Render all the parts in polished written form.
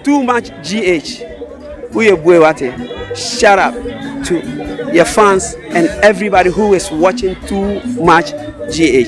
Too much GH. Shout out to your fans and everybody who is watching Too Much GH.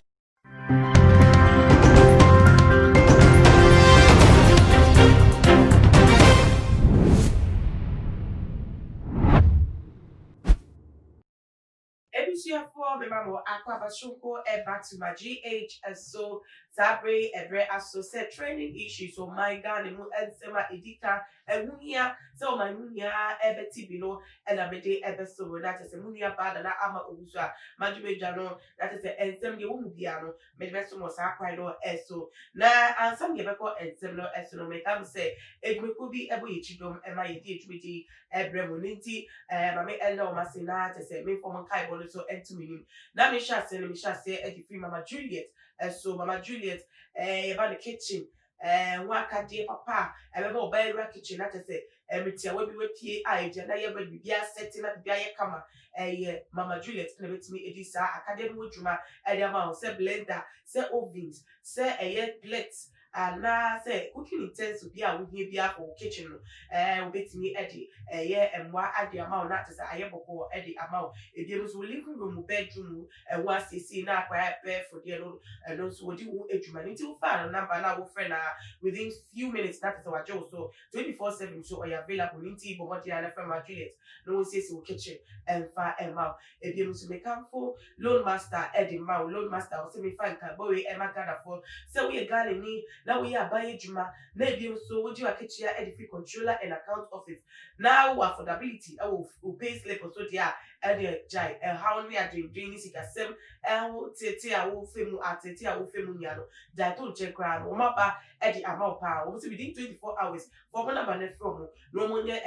For memamo aqua shunko back to my GH and so Sabre ebre associate training issues so my God and sema edika and munia so my munia ebeti below and a mede ebeso that is a munia bad and ama usa majube jano that is the ensem de umubiano medveso mosaquino eso na and some gebeko and similar esono make am say it could be ebo yichidom and my DHBT ebre muninti mame ella masina to say me for kai so entumi na me sha say e free Mama Juliet so Mama Juliet about the kitchen waka de papa be oba kitchen na to say metia we bi we pie aje na ye ba bibia setting na bibia ye kama Mama Juliet na betimi edisa academy wodwuma e ma say blender say ovens say plates and say cooking utensils be a we here for kitchen we betimi edi emwa ade amount na to say ayeboko edi amount e dey so living room bedroom wa sisi na akwa be for there no and so we do edwuma nti wo fa number na wo friend within few minutes that is our job so 24/7 so are available nti bo body and from Juliet no one says wo kitchen and fa emma e dey so make am for loan master edi ma loan master o say me fa nka bo we emma gather for say we gale ni na we abaye edwuma na e dey so wo di wa kitchen edi free controller and account office now affordability we pay slip so dia edi jai how we are doing this ikasem tete a wo femu atete a wo femu nyano da to check ran o mapa edi amount pa we say within 24 hours for one number net from no monye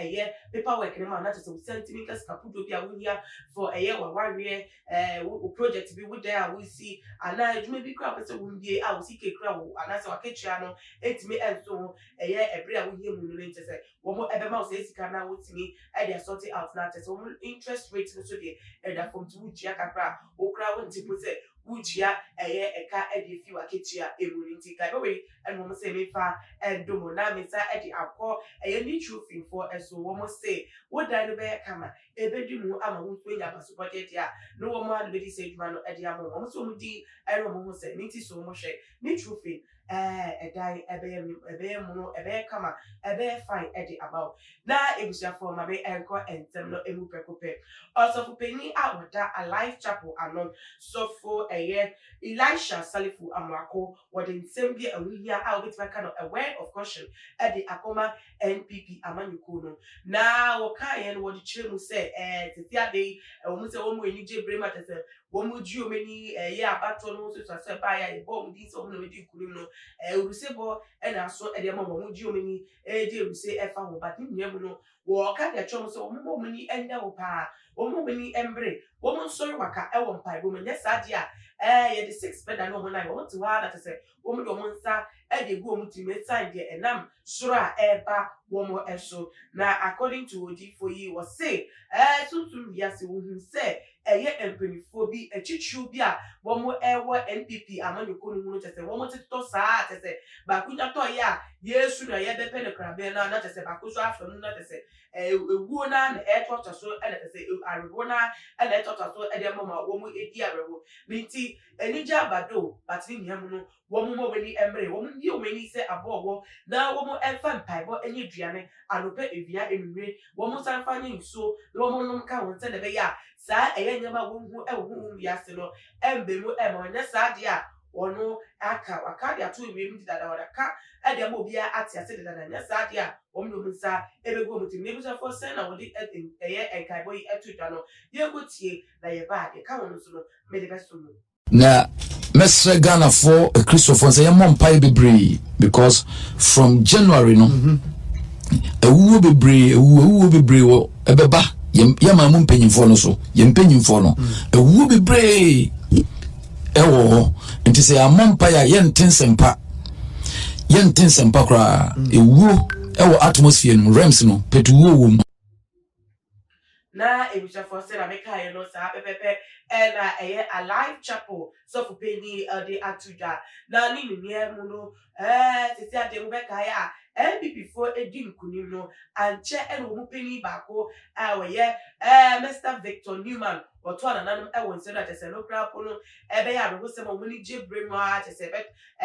paperwork ni ma na to centimeters kapudo bia wo hia for wa project bi wo there we see ana edwuma bi kra pese wo ndie a wo sike kra wo ana se wa ketria no etimi enso ebre a wo hia mu no ntese wo mo ebe ma wo se sika na wo timi edi sort it out na tese wo interest rate no so de eda from to wuchia kakra wo kra wo ntipo se wuchia eka edi fi wa ketria emuninti kai we and wo mo se me fa endomo na me sa edi akọ ni true thing for eso wo mo say wo dan no be kama ebedi mu ama wo nya baso budget ya no wo mo adu be say djuma no edi ama wo mo so mo di ero mo say nti so mo hwe ni true thing edai ebe mu ebe kama ebe fine edi about na ebusia for ma be enko entem no emu prekope also for penny awoda a life chapel anon so for Elisha Salifu Amwako what in same be a wihia a bit kind of a word of caution edi akoma NPP amanyuko na wokayen what the chemu say tetia dey wo say wo mo enije brema tese wo mo ju omeni abato no so so ba ya e bom din so mo no di kunim no urusebo na so ede mo mo ju omeni de uruse efa ho but ni mu no wo ka de chom so mo omeni enya wo pa wo mo omeni embre wo mo sori waka e wo mpa bo mo nya saade a ye the 6 bed na wo na wo to wa that say wo mo do mo nsa e de go mo ti me sign de enam soro a eba wo mo eso na according to Odifoyi was say sunsun biase wo hu say empenifo bi echichu bi a wo mo ewo NPP amanyuko no tese wo mo tito saa tese ba kunya to ya Yesu na ye bepe ne krabe na tese ba kuso afanu na tese ewu na etota so ele tese arewo na ele etota so ede mama wo mo edi arewo binti enija bado batini nyam no wo mo weni emre wo mo ndi o meni se abowo na wo mo enfa mpaibo enye duane anope evia enure wo mo sanfa nye nso wo mo nom ka won tele be ya sa nyama wo hu hu biase no embe mu ma nya sa de a wono aka wakade ato ewiem di dada wadaka ede ma obi ati ase de dada nya sa de a wo mo nsa ebego mutim ne busa for sen na wo di enkai boy etu dwa no ye gotie na ye ba de ka wono so no me de beso no na mesre Ghana for a Christopher say yam pai bebre because from January no ewu bebre wo ebeba yama mu mpanyimfo no so ye mpanyimfo no ewu bebre ewo nti se amampa ya ye ntensempa kra ewu ewo atmosphere no rems no petuwo wo na ebucha for say na meka ye no sa pepepe na a live chapel so for penny de atuja na ni mu no tete ade mu beka ya NPP for Edim Kunino and Chair and Wupini Bako our year Mr. Victor Newman or Tuan and I won't say that as a local pono Ebea Rosamo Winnie J. Brema as a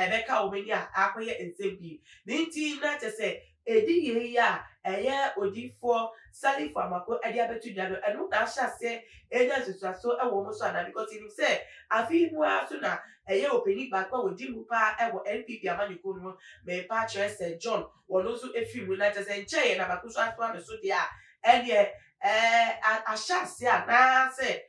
Becca Omenia Aquia and Sempi. Ninty not to say Edi ya a year or D4 Sally for Mako Ediabetu Jado and no Dasha say agents so a woman son because he said I feel more sooner a year opening back with Jim Pa and NPP Amanukuno may patch St. John or also a few United and Chay and Abakusa so dia and yet I shall say now say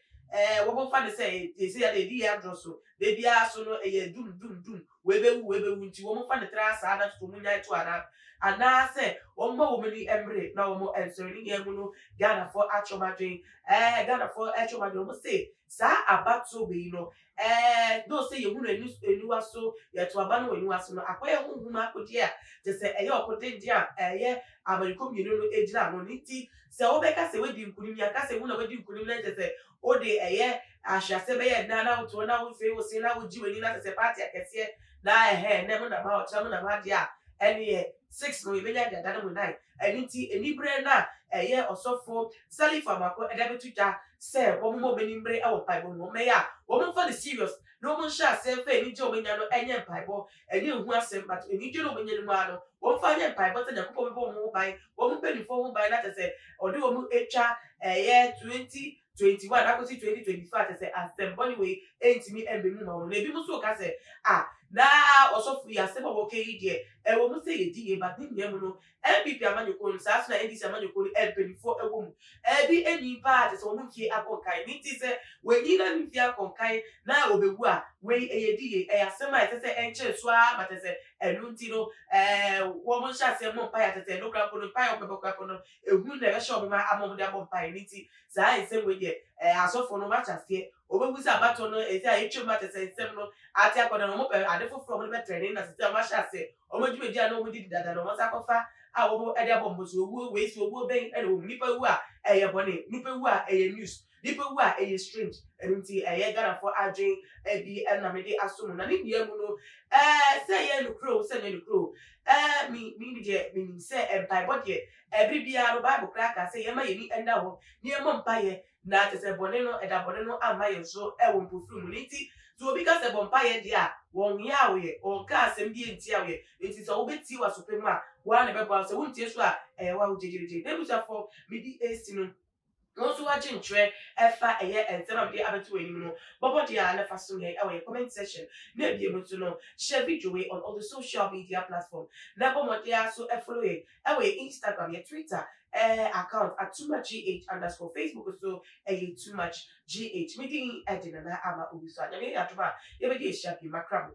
what will find say they say the dear Drosso they be also no a doom webe winti woman find the trans to Munai to Arab and now say one more woman embrace no more answering Yamuno Ghana for Achoma Ghana for Achoma almost say sa about so be you know don't say you wouldn't a new so yet to abandon when you are so acquire whom I could hear to say a your potential yeah American you know age no niti so Obeka say we couldn't say one of you couldn't let say oh de a year I shall say now to now say was say now with you and as a party I can say that hair never about German about ya any 6 no even that that night and nti any brain na a year or so for Sally for Mako and every Twitter say one more benimbre our Bible no maya woman for the serious no one shall say fair any job in your any Bible and you who are sent but any job in your man one fine Bible and a couple of more by one penny for by that say or do a HR a year 2021 I could see 2025 I say as them body way ain't me and be more maybe so can say now also free as several okay dear and we must say a DA but didn't know NPP Amanuko Sasna and this Amanuko and before a woman every any part is on here upon kind it is when you don't fear conkai now be way a DA a semi say ancient swab but I say a luntino woman shall say more pie at a local pie of a who never show me among the above pie nitty so I say with you as of for no match as here over with a baton is a HM matter say seminal at a corner I therefore from the training as a much as say or much we did no did that no one's akofa our other bombs who waste your wood bank and nipper who are a bonnet nipper who are a news nipper who are a strange and a Ghana for Adrian a be and Namedi Asum and in the Yamuno say yellow crow send yellow crow meaning say and by body every Bible cracker say Yama and now near Mompire not as a boneno and a boneno and my so I won't put munity. So because the vampire dear, one Yahweh or cast and be in Tiawe, it is all bit you as Suprema, one about so won't you swear, what did you do? They was for midi estimate. Also watching tray, a year and 7 of the other 2 anymore. But what you are never soon our comment section, may be able to know, share video on all the social media platforms. Never what they are so follow it, away Instagram, your Twitter. Account at too much GH _ Facebook so too much GH meeting Edina ama Ubiso. I mean, at you be a sharpie macrabo.